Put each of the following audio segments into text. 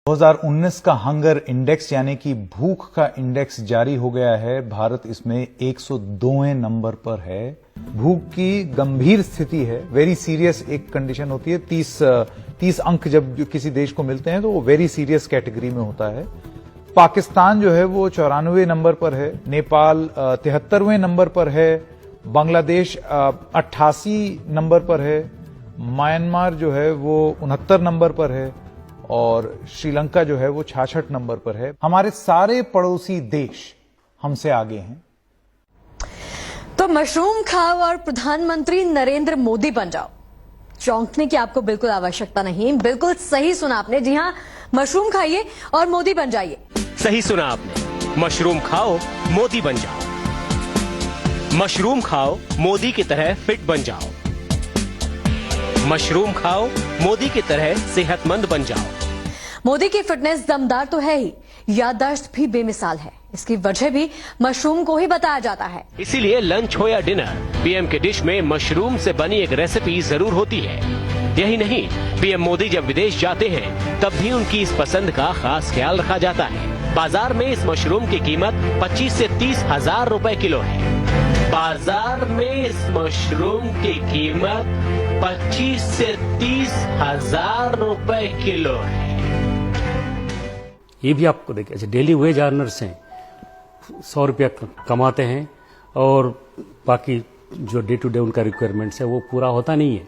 2019 का hunger index यानी कि भूख का इंडेक्स जारी हो गया है। भारत इसमें 102वें नंबर पर है। भूख की गंभीर स्थिति है, वेरी सीरियस एक कंडीशन होती है। 30 अंक जब किसी देश को मिलते हैं तो वो वेरी सीरियस कैटेगरी में होता है। पाकिस्तान जो है वो 94वें नंबर पर है, नेपाल 73वें नंबर पर है, बांग्लादेश 88 नंबर पर है, म्यांमार जो है वो 69 नंबर पर है और श्रीलंका जो है वो 66 नंबर पर है। हमारे सारे पड़ोसी देश हमसे आगे हैं। तो मशरूम खाओ और प्रधानमंत्री नरेंद्र मोदी बन जाओ, चौंकने की आपको बिल्कुल आवश्यकता नहीं। बिल्कुल सही सुना आपने। जी हां, मशरूम खाइए और मोदी बन जाइए। सही सुना आपने, मशरूम खाओ मोदी बन जाओ। मशरूम खाओ मोदी की तरह फिट बन जाओ। मशरूम खाओ मोदी की तरह सेहतमंद बन जाओ। मोदी की फिटनेस दमदार तो है ही, याददाश्त भी बेमिसाल है। इसकी वजह भी मशरूम को ही बताया जाता है। इसीलिए लंच हो या डिनर, पीएम के डिश में मशरूम से बनी एक रेसिपी जरूर होती है। यही नहीं, पीएम मोदी जब विदेश जाते हैं तब भी उनकी इस पसंद का खास ख्याल रखा जाता है। बाजार में इस मशरूम की कीमत 25 से 30 हजार रुपए किलो है। बाजार में इस मशरूम की कीमत 25 से 30 हजार रुपए किलो है। ये भी आपको देखिए, डेली वेज अर्नर्स हैं, 100 रुपया कमाते हैं और बाकी जो डे टू डे उनका रिक्वायरमेंट्स है वो पूरा होता नहीं है।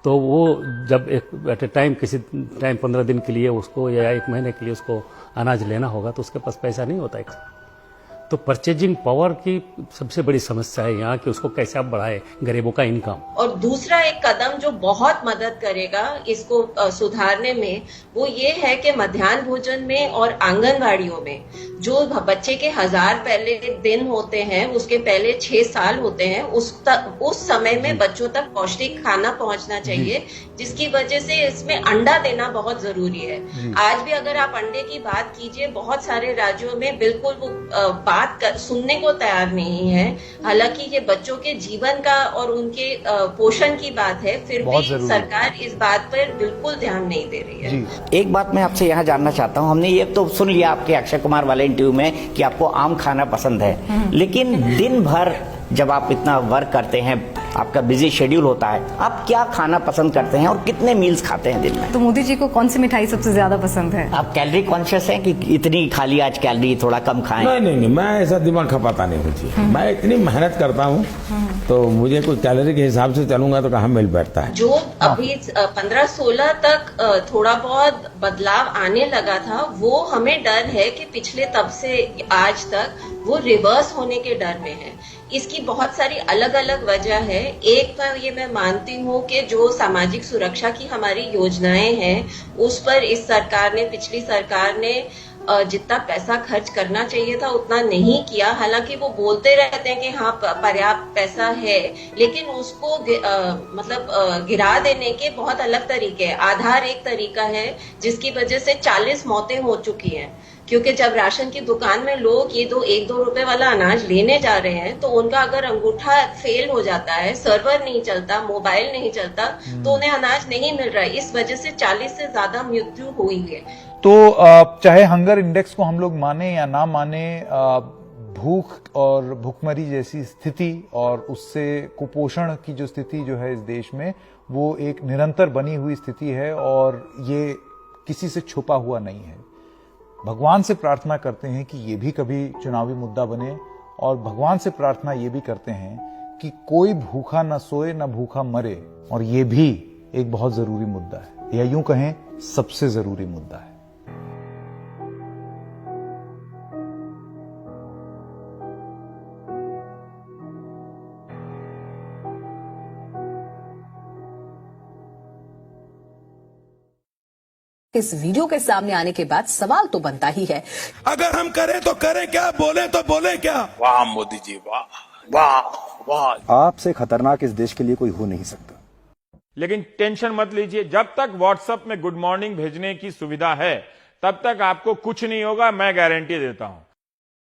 तो वो जब एक एट ए टाइम किसी टाइम 15 दिन के लिए उसको या 1 महीने के लिए उसको अनाज लेना होगा तो उसके पास पैसा नहीं होता है। तो परचेजिंग पावर की सबसे बड़ी समस्या है यहाँ कि उसको कैसे आप बढ़ाए गरीबों का इनकम। और दूसरा एक कदम जो बहुत मदद करेगा इसको सुधारने में, वो ये है कि मध्याह्न भोजन में और आंगनवाड़ियों में जो बच्चे के 1000 पहले दिन होते हैं, उसके पहले 6 साल होते हैं, उस समय में बच्चों तक पौष्टिक खाना पहुंचना चाहिए, जिसकी वजह से इसमें अंडा देना बहुत जरूरी है। आज भी अगर आप अंडे की बात कीजिए, बहुत सारे राज्यों में बिल्कुल वो बात सुनने को तैयार नहीं है। हालांकि ये बच्चों के जीवन का और उनके पोषण की बात है, फिर भी सरकार इस बात पर बिल्कुल ध्यान नहीं दे रही है। एक बात मैं आपसे यहाँ जानना चाहता हूँ, हमने ये तो सुन लिया आपके अक्षय कुमार वाले इंटरव्यू में कि आपको आम खाना पसंद है, लेकिन दिन भर जब आप इतना वर्क करते हैं, आपका बिजी शेड्यूल होता है, आप क्या खाना पसंद करते हैं और कितने मील्स खाते हैं दिन में? तो मोदी जी को कौन सी मिठाई सबसे ज्यादा पसंद है? आप कैलोरी कॉन्शियस हैं कि इतनी खा ली आज कैलोरी, थोड़ा कम खाएं? नहीं, मैं ऐसा दिमाग खपाता नहीं मुझे। मैं इतनी मेहनत करता हूँ तो मुझे कोई कैलोरी के हिसाब से चलूंगा तो कहाँ मिल बैठता है। जो अभी 15-16 तक थोड़ा बहुत बदलाव आने लगा था, वो हमें डर है कि पिछले तब से आज तक वो रिवर्स होने के डर में है। इसकी बहुत सारी अलग अलग वजह है। एक तो ये मैं मानती हूँ कि जो सामाजिक सुरक्षा की हमारी योजनाएं हैं, उस पर इस सरकार ने, पिछली सरकार ने जितना पैसा खर्च करना चाहिए था उतना नहीं किया। हालांकि वो बोलते रहते हैं कि हाँ पर्याप्त पैसा है, लेकिन उसको गिरा देने के बहुत अलग तरीके हैं। आधार एक तरीका है जिसकी वजह से 40 मौतें हो चुकी हैं, क्योंकि जब राशन की दुकान में लोग ये 1-2 रुपए वाला अनाज लेने जा रहे हैं तो उनका अगर अंगूठा फेल हो जाता है, सर्वर नहीं चलता, मोबाइल नहीं चलता, तो उन्हें अनाज नहीं मिल रहा है। इस वजह से 40 से ज्यादा मृत्यु हुई है। तो चाहे हंगर इंडेक्स को हम लोग माने या ना माने, भूख और भुखमरी जैसी स्थिति और उससे कुपोषण की जो स्थिति जो है इस देश में, वो एक निरंतर बनी हुई स्थिति है और ये किसी से छुपा हुआ नहीं है। भगवान से प्रार्थना करते हैं कि ये भी कभी चुनावी मुद्दा बने और भगवान से प्रार्थना ये भी करते हैं कि कोई भूखा न सोए न भूखा मरे, और ये भी एक बहुत जरूरी मुद्दा है, या यूं कहें सबसे जरूरी मुद्दा है। इस वीडियो के सामने आने के बाद सवाल तो बनता ही है, अगर हम करें तो करें क्या, बोले तो बोले क्या? वाह मोदी जी, वाह वाह वाह। आपसे खतरनाक इस देश के लिए कोई हो नहीं सकता। लेकिन टेंशन मत लीजिए, जब तक व्हाट्सएप में गुड मॉर्निंग भेजने की सुविधा है तब तक आपको कुछ नहीं होगा, मैं गारंटी देता हूं।